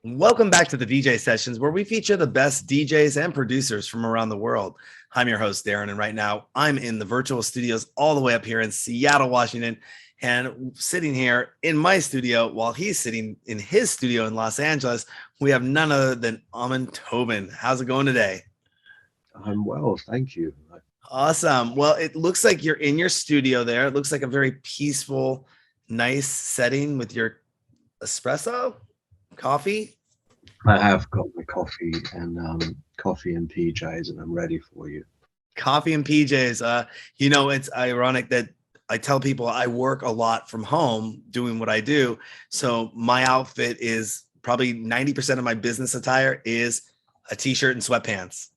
Welcome back to the VJ Sessions, where we feature the best DJs and producers from around the world. I'm your host, Darren, and right now I'm in the virtual studios all the way up here in Seattle, Washington, and sitting here in my studio while he's sitting in his studio in Los Angeles, we have none other than Amon Tobin. How's it going today? I'm well, thank you. Awesome. Well, it looks like you're in your studio there. It looks like a very peaceful, nice setting with your espresso, coffee. I have got my coffee and PJs, and I'm ready for you. Coffee and PJs. It's ironic that I tell people I work a lot from home doing what I do. So my outfit is probably 90% of my business attire is a t-shirt and sweatpants.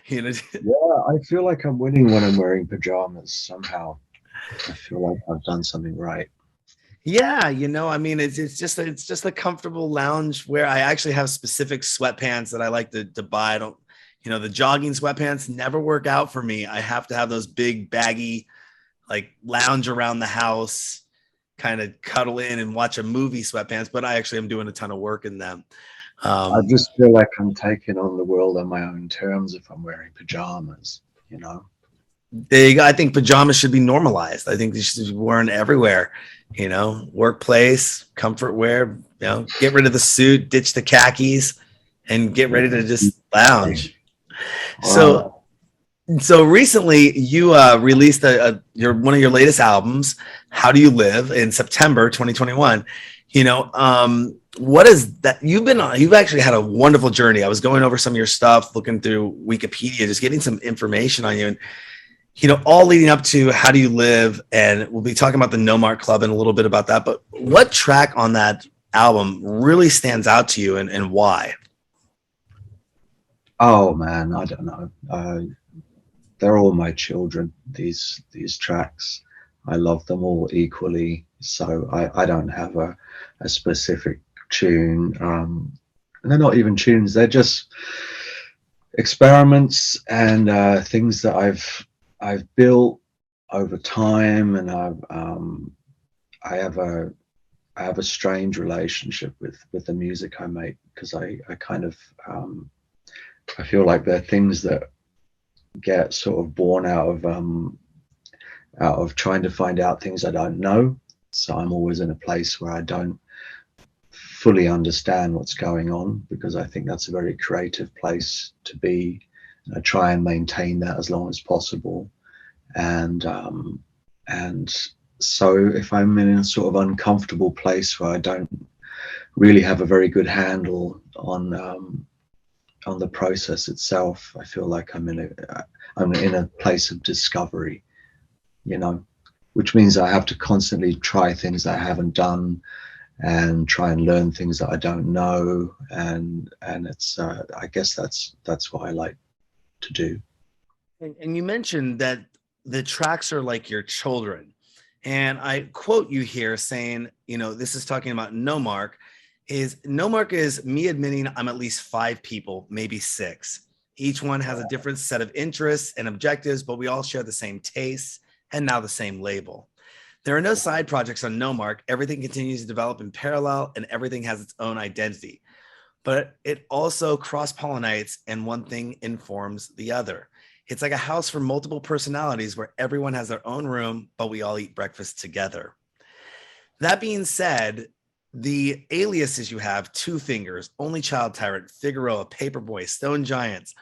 you know, Yeah, I feel like I'm winning when I'm wearing pajamas somehow. I feel like I've done something right. yeah, I mean, it's just a comfortable lounge where I actually have specific sweatpants that I like to buy. I don't, the jogging sweatpants never work out for me. I have to have those big baggy, like lounge around the house, kind of cuddle in and watch a movie sweatpants, but I actually am doing a ton of work in them. I Um, just feel like I'm taking on the world on my own terms if I'm wearing pajamas, you know? I think pajamas should be normalized. I think they should be worn everywhere, workplace, comfort wear, get rid of the suit, ditch the khakis, and get ready to just lounge. Wow. So, so recently you released one of your latest albums, How Do You Live, in September 2021. What is that? You've actually had a wonderful journey. I was going over some of your stuff, looking through Wikipedia, just getting some information on you. And all leading up to How Do You Live, and we'll be talking about the No Mark Club and a little bit about that. But what track on that album really stands out to you, and why? Oh man, I don't know. They're all my children. These tracks, I love them all equally. So I don't have a specific tune. And they're not even tunes. They're just experiments and things that I've built over time, and I have a I have a strange relationship with the music I make because I kind of I feel like they're things that get sort of born out of trying to find out things I don't know. So I'm always in a place where I don't fully understand what's going on because I think that's a very creative place to be. And I try and maintain that as long as possible. And and so if I'm in a sort of uncomfortable place where I don't really have a very good handle on the process itself, I feel like I'm in a place of discovery, you know, which means I have to constantly try things that I haven't done and try and learn things that I don't know, and it's I guess that's what I like to do. And you mentioned that the tracks are like your children. And I quote you here saying, this is talking about No Mark. Is No Mark is me admitting I'm at least five people, maybe six. Each one has a different set of interests and objectives, but we all share the same tastes and now the same label. There are no side projects on No Mark. Everything continues to develop in parallel and everything has its own identity. But it also cross pollinates and one thing informs the other. It's like a house for multiple personalities where everyone has their own room, but we all eat breakfast together. That being said, the aliases you have, Two Fingers, Only Child Tyrant, Figueroa, Paperboy, Stone Giants,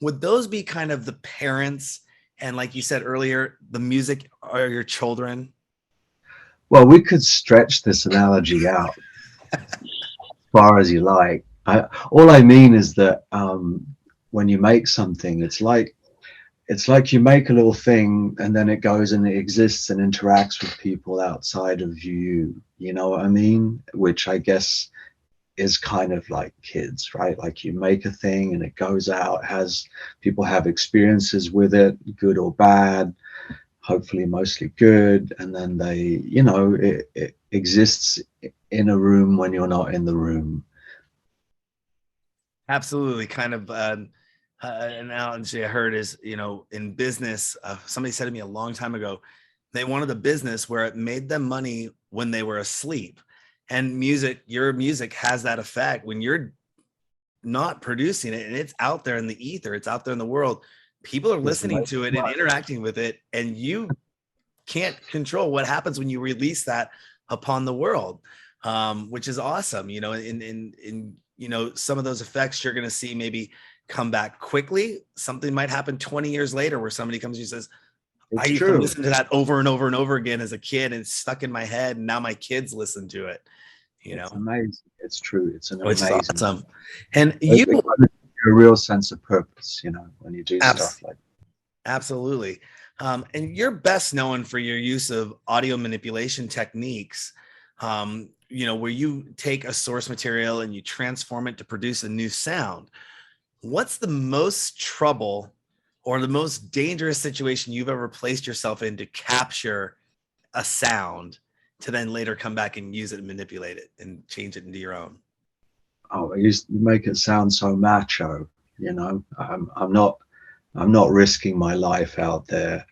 would those be kind of the parents? And like you said earlier, the music are your children? Well, we could stretch this analogy out far as you like. All I mean is that when you make something, it's like you make a little thing and then it goes and it exists and interacts with people outside of you. You know what I mean? Which I guess is kind of like kids, right? Like you make a thing and it goes out, has people have experiences with it, good or bad, hopefully mostly good, and then it exists in a room when you're not in the room. Absolutely. Kind of an analogy I heard is, in business, somebody said to me a long time ago, they wanted a business where it made them money when they were asleep. And your music has that effect when you're not producing it and it's out there in the ether, it's out there in the world. People are It's listening amazing. to it and interacting with it, and you can't control what happens when you release that upon the world, which is awesome. In some of those effects you're going to see maybe come back quickly. Something might happen 20 years later where somebody comes to you and says, I It's used to true. listen to that over and over and over again as a kid, and it's stuck in my head, and now my kids listen to it. It's amazing. It's true. It's an Which is amazing. awesome. And It you kind of gives you a real sense of purpose, when you do abs- stuff like. absolutely. And you're best known for your use of audio manipulation techniques, where you take a source material and you transform it to produce a new sound. What's the most trouble or the most dangerous situation you've ever placed yourself in to capture a sound to then later come back and use it and manipulate it and change it into your own? Oh, you make it sound so macho. I'm not risking my life out there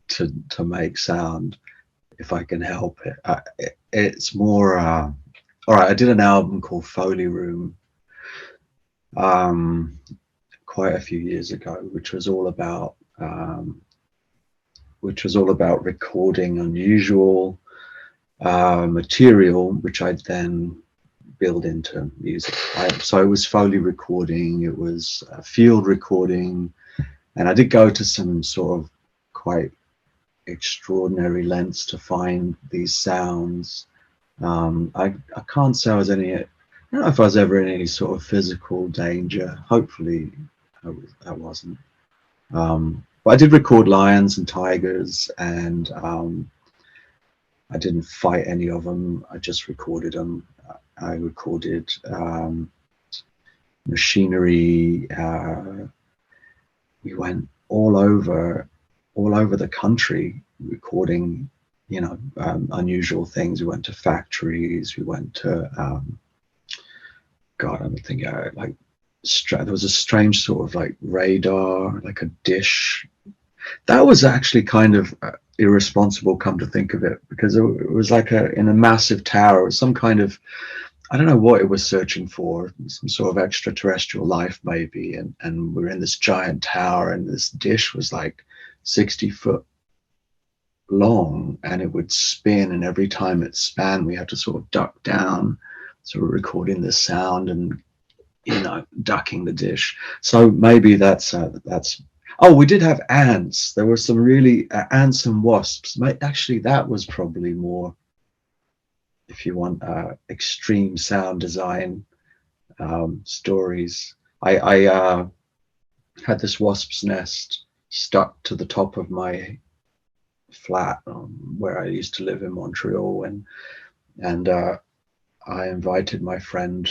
to make sound if I can help it. It's more. All right, I did an album called Foley Room quite a few years ago, which was all about recording unusual material, which I then build into music. So it was Foley recording, it was field recording, and I did go to some sort of quite extraordinary lengths to find these sounds. I can't say I don't know if I was ever in any sort of physical danger. Hopefully I wasn't. But I did record lions and tigers, and I didn't fight any of them. I just recorded them. I recorded machinery. We went all over the country recording, unusual things. We went to factories. We went to God, I'm thinking like there was a strange sort of like radar, like a dish. That was actually kind of irresponsible, come to think of it, because it was like in a massive tower. It was some kind of, I don't know what it was searching for, some sort of extraterrestrial life maybe, and we're in this giant tower, and this dish was like 60 foot long, and it would spin, and every time it span we had to sort of duck down, so we're recording this sound and ducking the dish. So maybe that's oh, we did have ants. There were some really ants and wasps. Actually, that was probably more, if you want, extreme sound design stories. I had this wasp's nest stuck to the top of my flat where I used to live in Montreal, and I invited my friend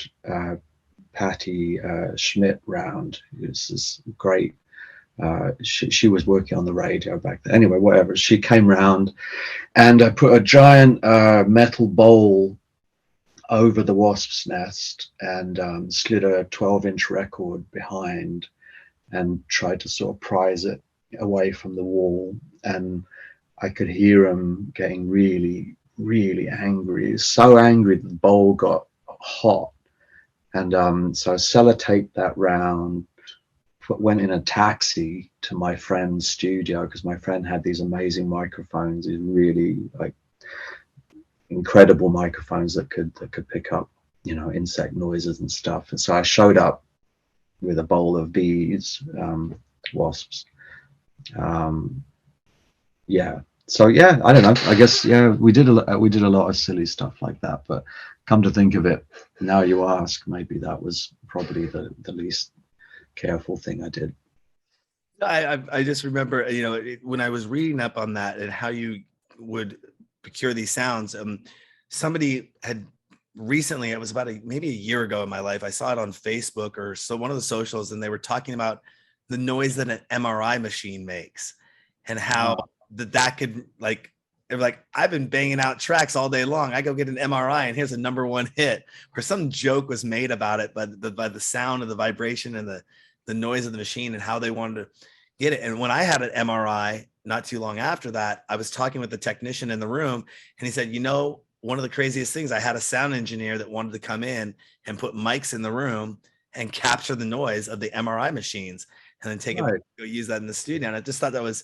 Patty Schmidt round. Who's this great. She was working on the radio back then. Anyway, whatever. She came round, and I put a giant metal bowl over the wasp's nest and slid a 12-inch record behind and tried to sort of prise it away from the wall. And I could hear him getting really, really angry. So angry that the bowl got hot. And so I sellotaped that round, went in a taxi to my friend's studio, because my friend had these amazing microphones, these really like incredible microphones that could pick up, insect noises and stuff. And so I showed up with a bowl of bees, wasps. Yeah. So yeah, I don't know. I guess we did a lot of silly stuff like that. But come to think of it, now you ask, maybe that was probably the least careful thing I did. I just remember, when I was reading up on that and how you would procure these sounds, somebody had recently, it was about maybe a year ago in my life, I saw it on Facebook or so one of the socials, and they were talking about the noise that an MRI machine makes and how that could they're like, I've been banging out tracks all day long. I go get an MRI and here's a #1 hit, or some joke was made about it by the sound of the vibration and the noise of the machine and how they wanted to get it. And when I had an MRI not too long after that, I was talking with the technician in the room, and he said, one of the craziest things, I had a sound engineer that wanted to come in and put mics in the room and capture the noise of the MRI machines and then take it Right. go use that in the studio. And I just thought that was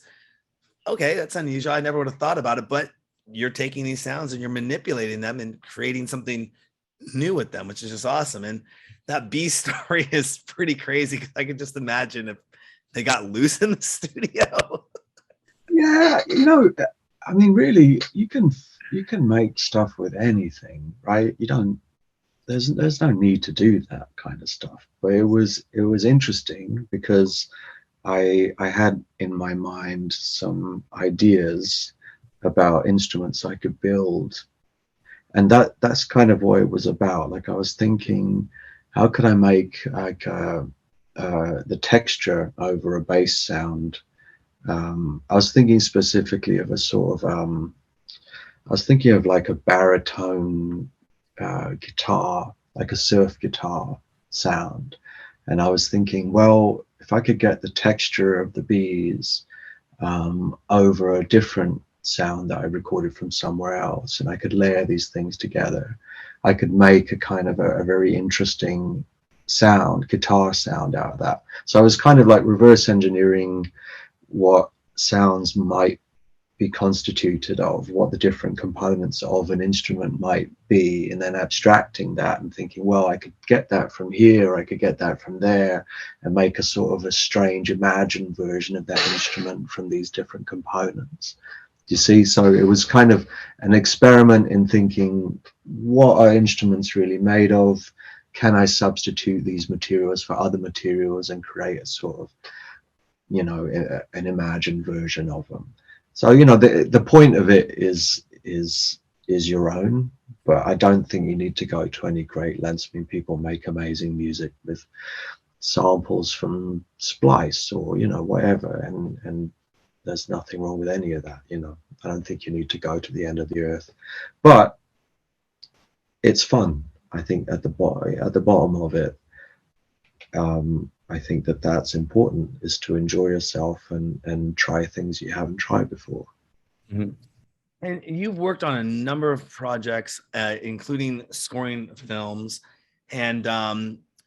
okay. That's unusual. I never would have thought about it, but you're taking these sounds and you're manipulating them and creating something new with them, which is just awesome. And that bee story is pretty crazy because I could just imagine if they got loose in the studio. Yeah, you know, I mean, really, you can make stuff with anything, right? You don't. There's no need to do that kind of stuff. But it was interesting because I had in my mind some ideas about instruments I could build, and that's kind of what it was about. Like I was thinking, how could I make like the texture over a bass sound. I was thinking specifically of a sort of I was thinking of like a baritone guitar, like a surf guitar sound. And I was thinking, well, if I could get the texture of the bees over a different sound that I recorded from somewhere else, and I could layer these things together, I could make a kind of a very interesting sound, guitar sound out of that. So I was kind of like reverse engineering what sounds might be constituted of, what the different components of an instrument might be, and then abstracting that and thinking, well, I could get that from here, I could get that from there, and make a sort of a strange imagined version of that instrument from these different components. You see, so it was kind of an experiment in thinking, what are instruments really made of? Can I substitute these materials for other materials and create a sort of, you know, an imagined version of them? So, you know, the point of it is your own, but I don't think you need to go to any great lengths. I mean, people make amazing music with samples from Splice or, you know, whatever, and there's nothing wrong with any of that. You know, I don't think you need to go to the end of the earth, but it's fun. I think at the bottom of it, I think that's important, is to enjoy yourself and try things you haven't tried before. Mhm. And you've worked on a number of projects, including scoring films. And,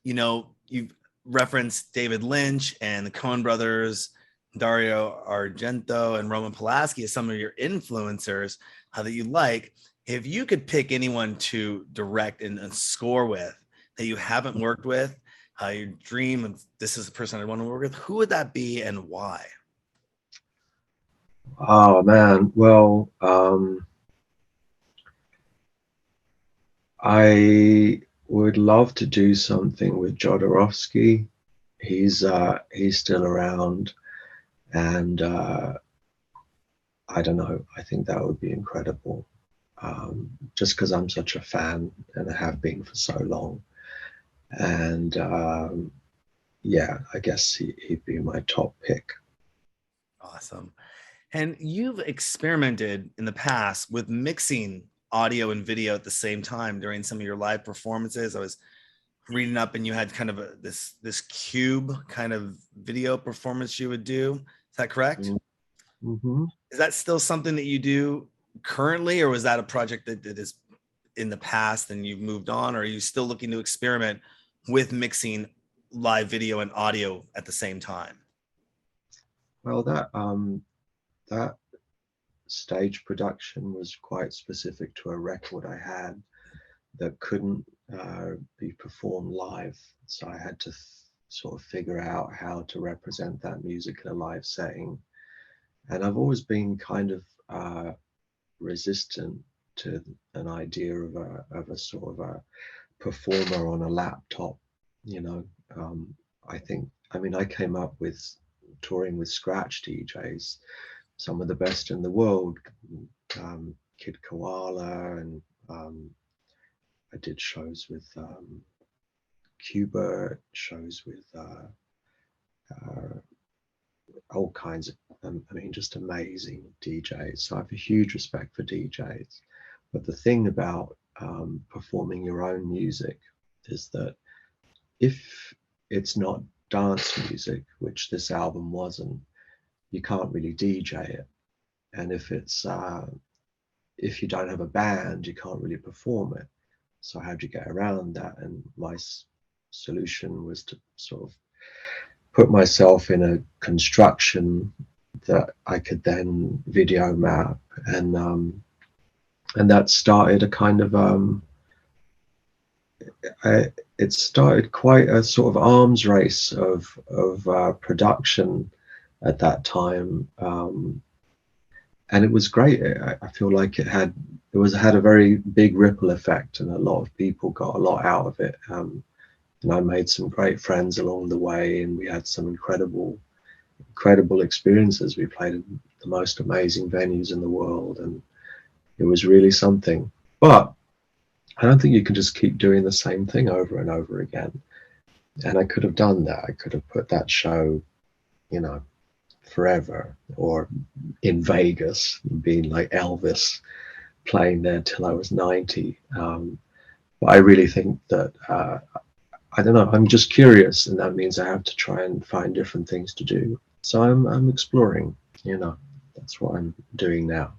you know, you've referenced David Lynch and the Coen brothers, Dario Argento and Roman Polanski as some of your influencers that you like. If you could pick anyone to direct and score with that you haven't worked with, your dream of this is the person I want to work with, who would that be and why? Oh man, well, I would love to do something with Jodorowsky. He's still around, and I don't know. I think that would be incredible. Just because I'm such a fan and I have been for so long, and yeah, I guess he'd be my top pick. Awesome. And you've experimented in the past with mixing audio and video at the same time during some of your live performances. I was reading up and you had kind of this cube kind of video performance you would do. Is that correct? Mm-hmm. Is that still something that you do currently, or was that a project that is in the past and you've moved on, or are you still looking to experiment with mixing live video and audio at the same time? Well, that stage production was quite specific to a record I had that couldn't be performed live. So I had to sort of figure out how to represent that music in a live setting. And I've always been kind of resistant to an idea of a sort of a performer on a laptop. You know, I think, I mean, I came up with touring with scratch DJs, some of the best in the world, Kid Koala, and I did shows with Cuba, shows with uh, all kinds of, I mean, just amazing DJs. So I have a huge respect for DJs. But the thing about performing your own music is that if it's not dance music, which this album wasn't, you can't really DJ it. And if you don't have a band, you can't really perform it. So how do you get around that? And my solution was to sort of put myself in a construction that I could then video map, and that started a kind of it started quite a sort of arms race of production at that time, and it was great. I feel like it had a very big ripple effect, and a lot of people got a lot out of it. And I made some great friends along the way, and we had some incredible experiences. We played in the most amazing venues in the world, and it was really something. But I don't think you can just keep doing the same thing over and over again. And I could have done that. I could have put that show, you know, forever, or in Vegas, being like Elvis, playing there till I was 90. But I really think that I don't know. I'm just curious, and that means I have to try and find different things to do. So I'm exploring. You know, that's what I'm doing now.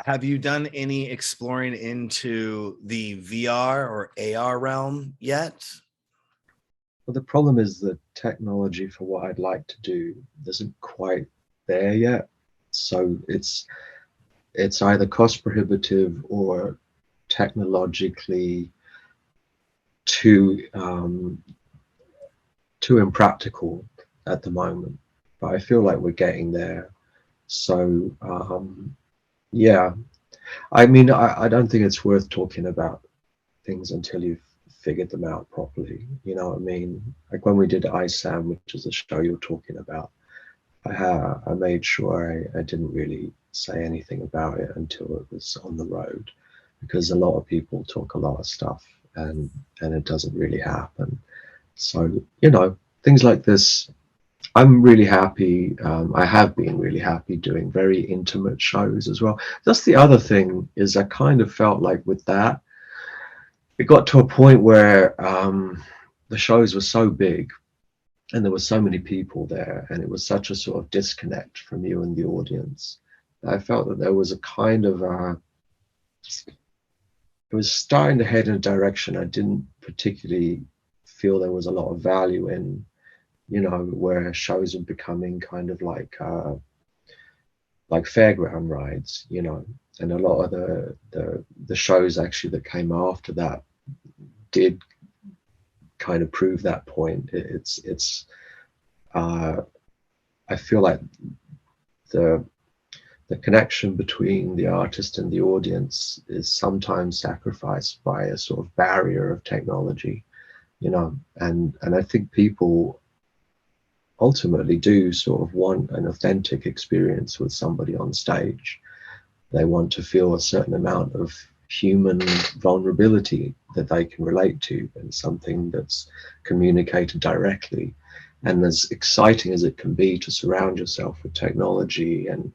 Have you done any exploring into the VR or AR realm yet? Well, the problem is the technology for what I'd like to do isn't quite there yet. So it's either cost prohibitive or technologically too too impractical at the moment. But I feel like we're getting there. So yeah, I mean, I don't think it's worth talking about things until you've figured them out properly. You know what I mean? Like when we did ISAM, which is the show you're talking about, I made sure I didn't really say anything about it until it was on the road, because a lot of people talk a lot of stuff, and it doesn't really happen. So, you know, things like this, I'm really happy. I have been really happy doing very intimate shows as well. That's the other thing, is I kind of felt like with that, it got to a point where the shows were so big and there were so many people there, and it was such a sort of disconnect from you and the audience. I felt that there was a kind of it was starting to head in a direction I didn't particularly feel there was a lot of value in, you know, where shows are becoming kind of like fairground rides, you know. And a lot of the shows actually that came after that did kind of prove that point. I feel like the connection between the artist and the audience is sometimes sacrificed by a sort of barrier of technology, you know. And I think people ultimately do sort of want an authentic experience with somebody on stage. They want to feel a certain amount of human vulnerability that they can relate to, and something that's communicated directly. And as exciting as it can be to surround yourself with technology and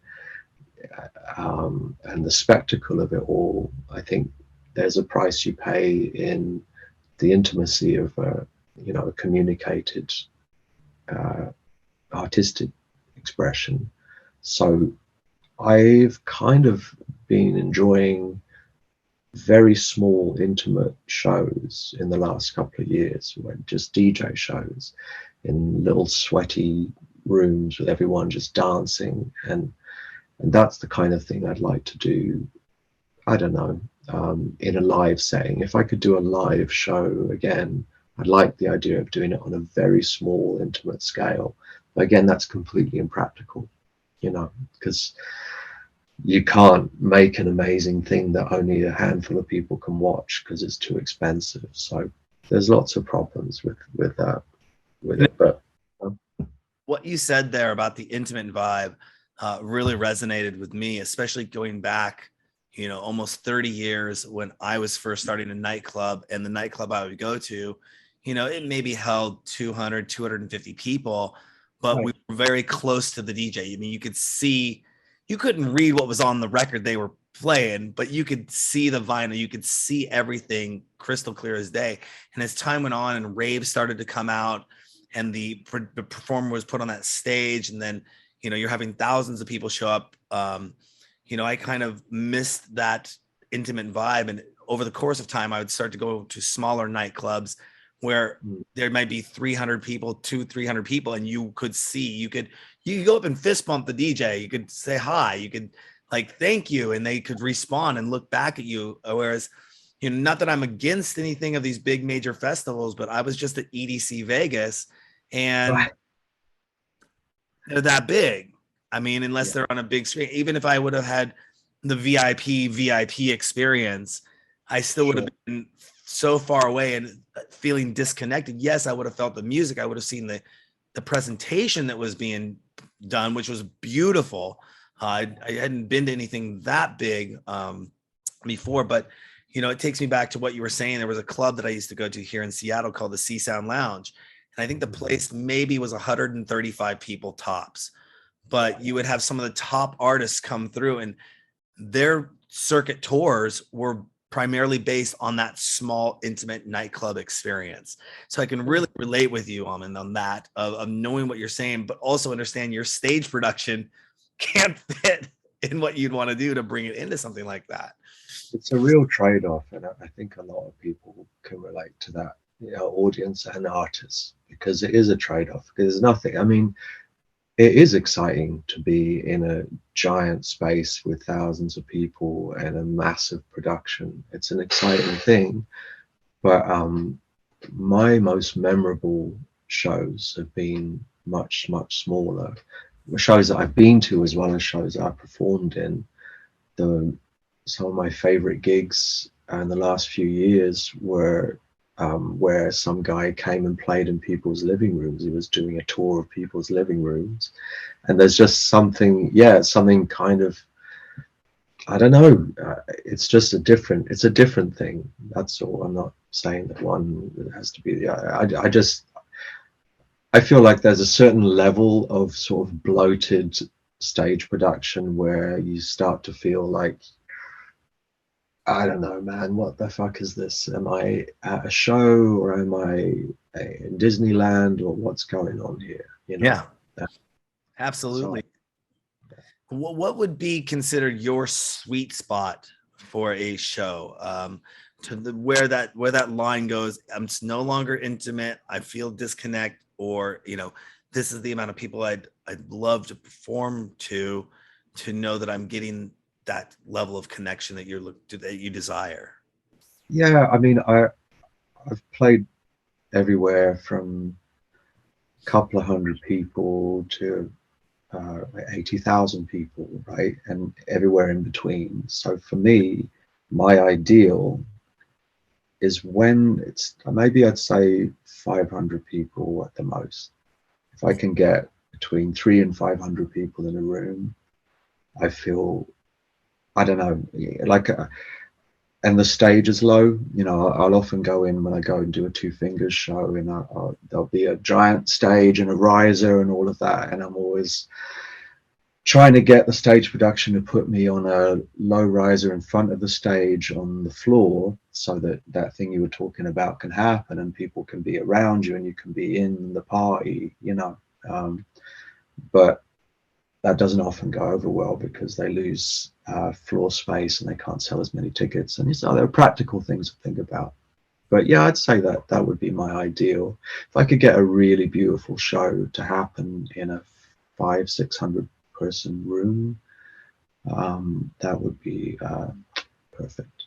the spectacle of it all, I think there's a price you pay in the intimacy of you know, a communicated artistic expression. So I've kind of been enjoying very small, intimate shows in the last couple of years, just DJ shows in little sweaty rooms with everyone just dancing, and that's the kind of thing I'd like to do. I don't know, in a live setting. If I could do a live show again, I'd like the idea of doing it on a very small, intimate scale. But again, that's completely impractical, you know, because you can't make an amazing thing that only a handful of people can watch because it's too expensive. So there's lots of problems with it. But what you said there about the intimate vibe really resonated with me, especially going back, you know, almost 30 years when I was first starting a nightclub, and the nightclub I would go to, you know, it maybe held 200, 250 people, but we were very close to the DJ. I mean, you could see, you couldn't read what was on the record they were playing, but you could see the vinyl, you could see everything crystal clear as day. And as time went on and raves started to come out, and the performer was put on that stage, and then, you know, you're having thousands of people show up, I kind of missed that intimate vibe. And over the course of time, I would start to go to smaller nightclubs where Mm. there might be 300 people, 300 people, and you could go up and fist bump the DJ. You could say hi. You could like thank you, and they could respond and look back at you. Whereas, not that I'm against anything of these big major festivals, but I was just at EDC Vegas, and Right. they're that big. I mean, unless Yeah. they're on a big screen, even if I would have had the VIP experience, I still would have Sure. been so far away and feeling disconnected. Yes, I would have felt the music. I would have seen the presentation that was being done, which was beautiful. I hadn't been to anything that big before, but it takes me back to what you were saying. There was a club that I used to go to here in Seattle called the Sea Sound Lounge, and I think the place maybe was 135 people tops, but you would have some of the top artists come through, and their circuit tours were primarily based on that small intimate nightclub experience. So I can really relate with you on that of knowing what you're saying, but also understand your stage production can't fit in what you'd want to do to bring it into something like that. It's a real trade-off, and I think a lot of people can relate to that, audience and artists, because it is a trade-off. Because there's nothing. I mean, it is exciting to be in a giant space with thousands of people and a massive production. It's an exciting thing, but my most memorable shows have been much, much smaller. Shows that I've been to as well as shows that I've performed in. The Some of my favorite gigs in the last few years were where some guy came and played in people's living rooms. He was doing a tour of people's living rooms, and there's just something, yeah, something kind of, I don't know. It's a different thing. That's all. I'm not saying that one has to be the other. I feel like there's a certain level of sort of bloated stage production where you start to feel like, I don't know, man, what the fuck is this? Am I at a show, or am I in Disneyland, or what's going on here? Yeah, Uh, So absolutely. What would be considered your sweet spot for a show? Where that line goes, it's no longer intimate. I feel disconnect, or this is the amount of people I'd love to perform to know that I'm getting that level of connection that you desire. yeah, I mean, I've played everywhere from a couple of hundred people to 80,000 people, right? And everywhere in between. So for me, my ideal is when it's maybe I'd say 500 people at the most. If I can get between 300 and 500 people in a room, I feel, I don't know, like, and the stage is low. I'll often go in when I go and do a Two Fingers show, and there'll be a giant stage and a riser and all of that. And I'm always trying to get the stage production to put me on a low riser in front of the stage on the floor, so that that thing you were talking about can happen and people can be around you and you can be in the party. But that doesn't often go over well because they lose floor space and they can't sell as many tickets. And so there are practical things to think about. But yeah, I'd say that that would be my ideal. If I could get a really beautiful show to happen in a 500-600 person room, that would be perfect.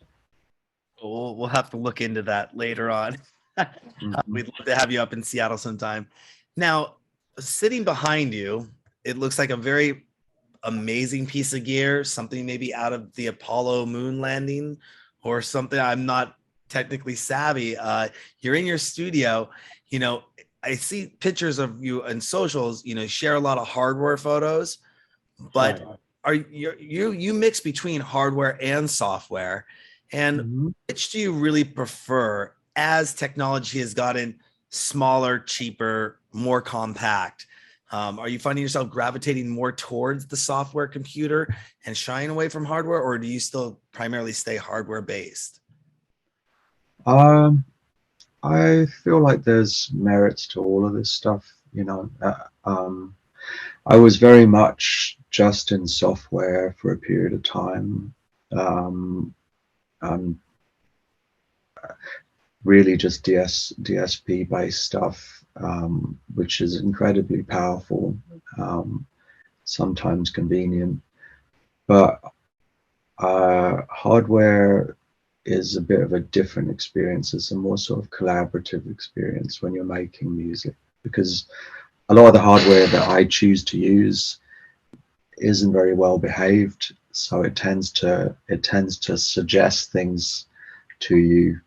We'll have to look into that later on. Mhm. We'd love to have you up in Seattle sometime. Now, sitting behind you, it looks like a very amazing piece of gear, something maybe out of the Apollo moon landing or something. I'm not technically savvy. You're in your studio. You know, I see pictures of you and socials. Share a lot of hardware photos, Right. but are you mix between hardware and software, and Mhm. which do you really prefer as technology has gotten smaller, cheaper, more compact? Are you finding yourself gravitating more towards the software computer and shying away from hardware, or do you still primarily stay hardware based? Um, I feel like there's merits to all of this stuff. I was very much just in software for a period of time. Um, really just DSP based stuff, which is incredibly powerful, sometimes convenient, but hardware is a bit of a different experience. It's a more sort of collaborative experience when you're making music, because a lot of the hardware that I choose to use isn't very well behaved, so it tends to suggest things to you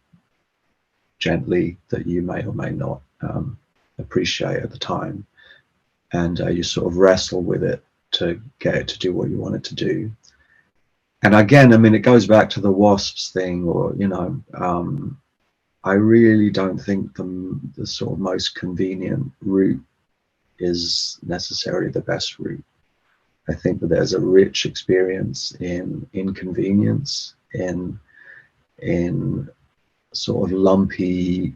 gently that you may or may not appreciate at the time, and you sort of wrestle with it to get it to do what you want it to do. And again, I mean, it goes back to the wasps thing, or I really don't think the sort of most convenient route is necessarily the best route. I think that there's a rich experience in inconvenience, in sort of lumpy,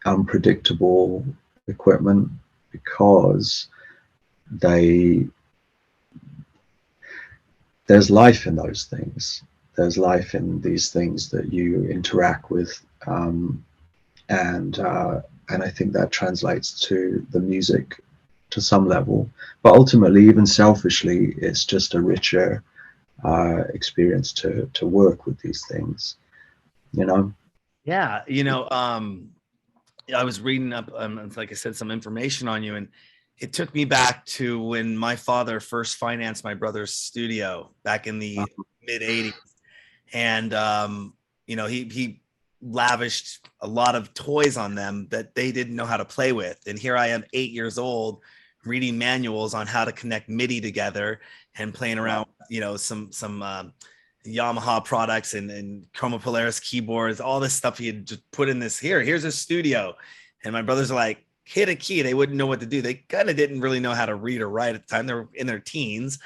unpredictable equipment, because there's life in those things. There's life in these things that you interact with, and I think that translates to the music to some level. But ultimately, even selfishly, it's just a richer experience to work with these things. You know. Yeah, I was reading up, like I said, some information on you, and it took me back to when my father first financed my brother's studio back in the mid '80s, and he lavished a lot of toys on them that they didn't know how to play with. And here I am, 8 years old, reading manuals on how to connect MIDI together and playing around, some Yamaha products and Chroma Polaris keyboards, all this stuff he had just put in this. Here's a studio. And my brothers are like, hit a key. They wouldn't know what to do. They kind of didn't really know how to read or write at the time. They were in their teens.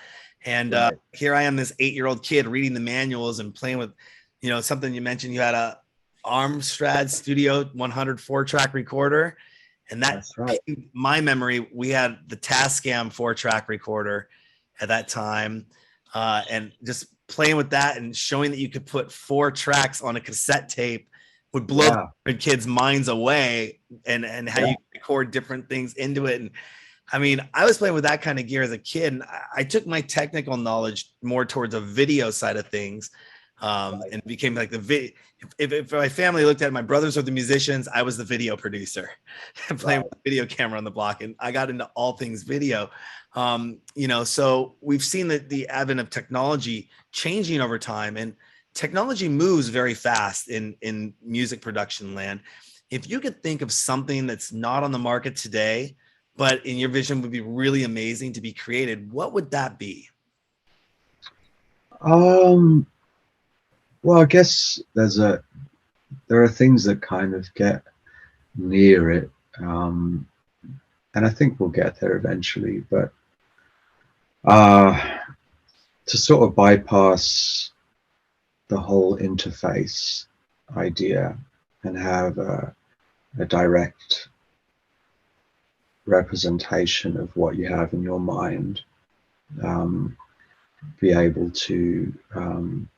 And here I am, this 8-year-old kid reading the manuals and playing with, something you mentioned. You had a Armstrad Studio 100 4-track recorder. And that's right. My memory, we had the Tascam 4-track recorder at that time. And just playing with that and showing that you could put 4 tracks on a cassette tape would blow the kids' minds away, and how you record different things into it. And I mean, I was playing with that kind of gear as a kid, and I took my technical knowledge more towards a video side of things, and became like if my family looked at it, my brothers were the musicians, I was the video producer and playing with the video camera on the block, and I got into all things video. So we've seen that the advent of technology changing over time, and technology moves very fast in music production land. If you could think of something that's not on the market today, but in your vision would be really amazing to be created, what would that be? Well, I guess there are things that kind of get near it, and I think we'll get there eventually. But to sort of bypass the whole interface idea and have a direct representation of what you have in your mind, be able to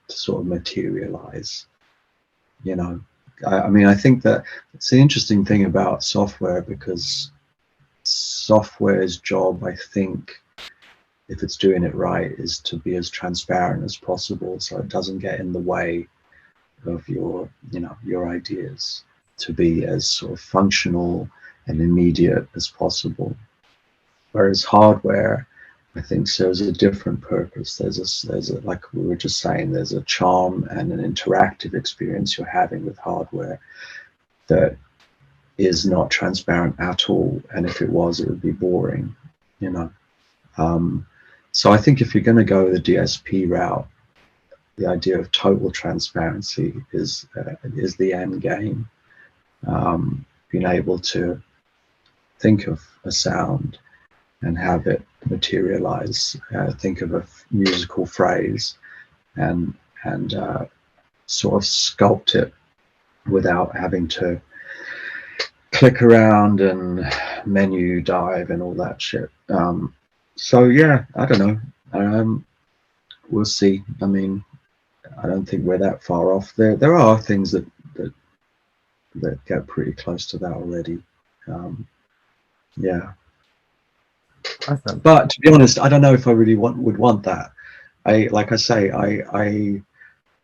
sort of materialize. I mean, I think that it's the interesting thing about software, because software's job, I think, if it's doing it right, is to be as transparent as possible, so it doesn't get in the way of your ideas, to be as sort of functional and immediate as possible. Whereas hardware, I think, serves a different purpose. There's a, like we were just saying, there's a charm and an interactive experience you're having with hardware that is not transparent at all. And if it was, it would be boring, So I think if you're going to go the DSP route, the idea of total transparency is the end game. Being able to think of a sound and have it materialize, think of a musical phrase and sort of sculpt it without having to click around and menu dive and all that shit. So yeah, I don't know. We'll see. I mean, I don't think we're that far off. There are things that that get pretty close to that already. Um, yeah, Awesome. but to be honest, I don't know if I really would want that. Like I say, I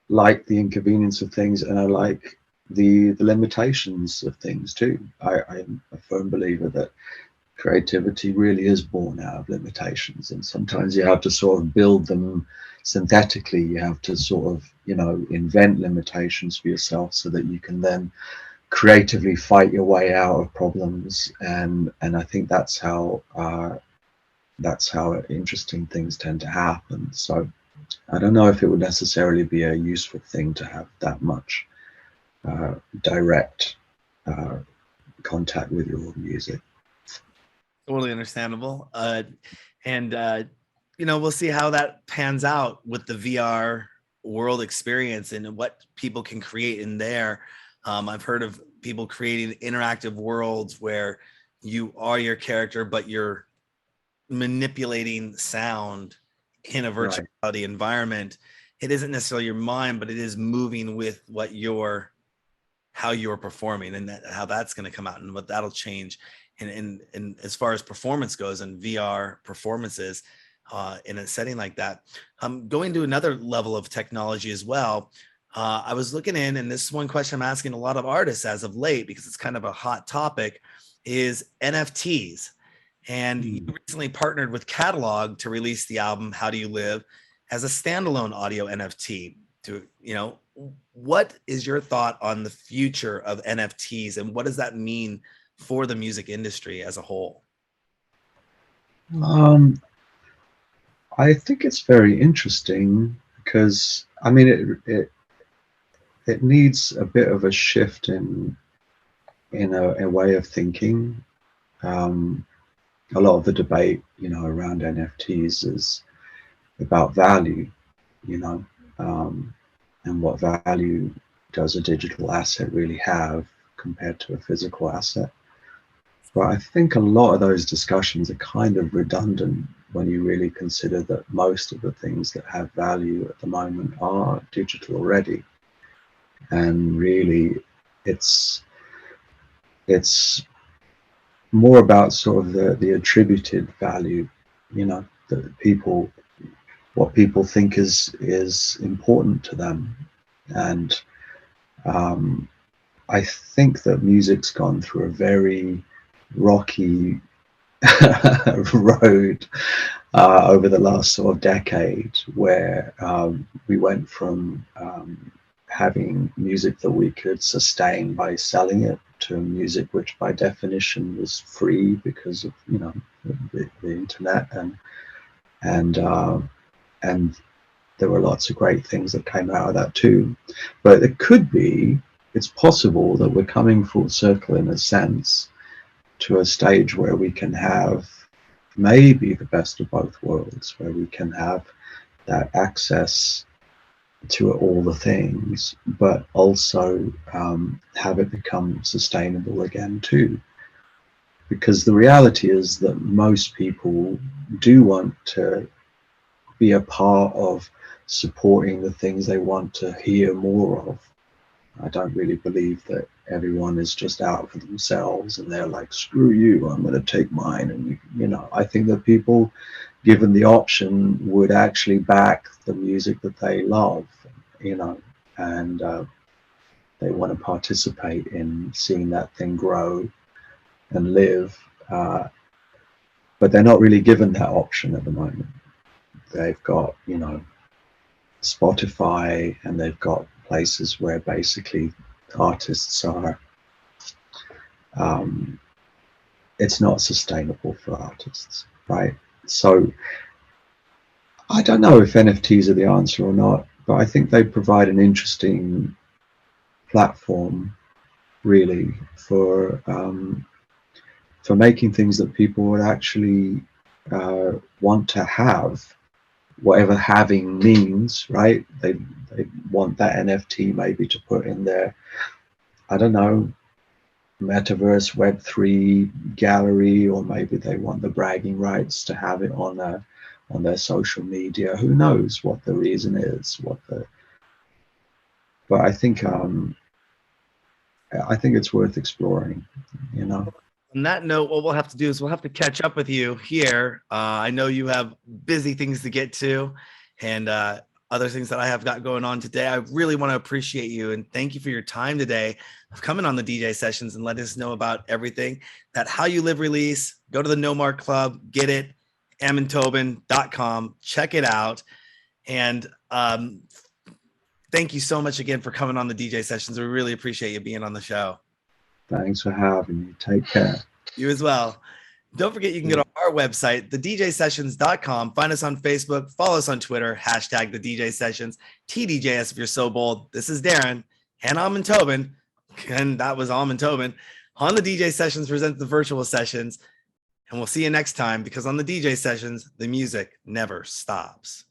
like the inconvenience of things, and I like the limitations of things too. I'm a firm believer that creativity really is born out of limitations, and sometimes you have to sort of build them synthetically. You have to sort of, you know, invent limitations for yourself so that you can then creatively fight your way out of problems. And I think that's how interesting things tend to happen. So I don't know if it would necessarily be a useful thing to have that much direct uh, contact with your music. Totally understandable. And you know, we'll see how that pans out with the VR world experience and what people can create in there. I've heard of people creating interactive worlds where you are your character, but you're manipulating sound in a virtual Right. reality environment. It isn't necessarily your mind, but it is moving with what you're how you're performing and how that's going to come out and what that'll change. And as far as performance goes and VR performances in a setting like that, going to another level of technology as well. I was looking in, and this is one question I'm asking a lot of artists as of late because it's kind of a hot topic, is NFTs. And you Mm. recently partnered with Catalog to release the album How Do You Live as a standalone audio NFT. To, you know, what is your thought on the future of NFTs and what does that mean for the music industry as a whole? Um, I think it's very interesting because I mean it needs a bit of a shift in a way of thinking. Um, a lot of the debate, you know, around NFTs is about value, you know, um, and what value does a digital asset really have compared to a physical asset. But I think a lot of those discussions are kind of redundant when you really consider that most of the things that have value at the moment are digital already. And really, it's it's more about sort of the attributed value, you know, that people what people think is important to them. And um, I think that music's gone through a very rocky road over the last sort of decade, where we went from having music that we could sustain by selling it to music which by definition was free because of, you know, the internet, and and there were lots of great things that came out of that too. But it's possible that we're coming full circle in a sense to a stage where we can have maybe the best of both worlds, where we can have that access to all the things, but also have it become sustainable again too. Because the reality is that most people do want to be a part of supporting the things they want to hear more of. I don't really believe that everyone is just out for themselves and they're like, screw you, I'm going to take mine. And, you know, I think that people, given the option, would actually back the music that they love, you know, and they want to participate in seeing that thing grow and live. But they're not really given that option at the moment. They've got, you know, Spotify, and they've got places where basically artists are um, it's not sustainable for artists, right? So I don't know if NFTs are the answer or not, but I think they provide an interesting platform, really, for making things that people would actually want to have, whatever having means, right? They want that NFT maybe to put in their, I don't know, metaverse Web3 gallery, or maybe they want the bragging rights to have it on their social media. Who knows what the reason is? But I think it's worth exploring. You know. On that note, what we'll have to do is we'll have to catch up with you here. I know you have busy things to get to, and other things that I have got going on today. I really want to appreciate you and thank you for your time today of coming on the DJ sessions and letting us know about everything. That How You Live release. Go to the No Mark Club, get it, AmonTobin.com, check it out, and thank you so much again for coming on the DJ sessions. We really appreciate you being on the show. Thanks for having me. Take care. You as well. Don't forget, you can go to our website, thedjsessions.com. Find us on Facebook. Follow us on Twitter. Hashtag the DJ Sessions. TDJS if you're so bold. This is Darren and Amon Tobin. And that was Amon Tobin. On the DJ Sessions presents the virtual sessions. And we'll see you next time, because on the DJ Sessions, the music never stops.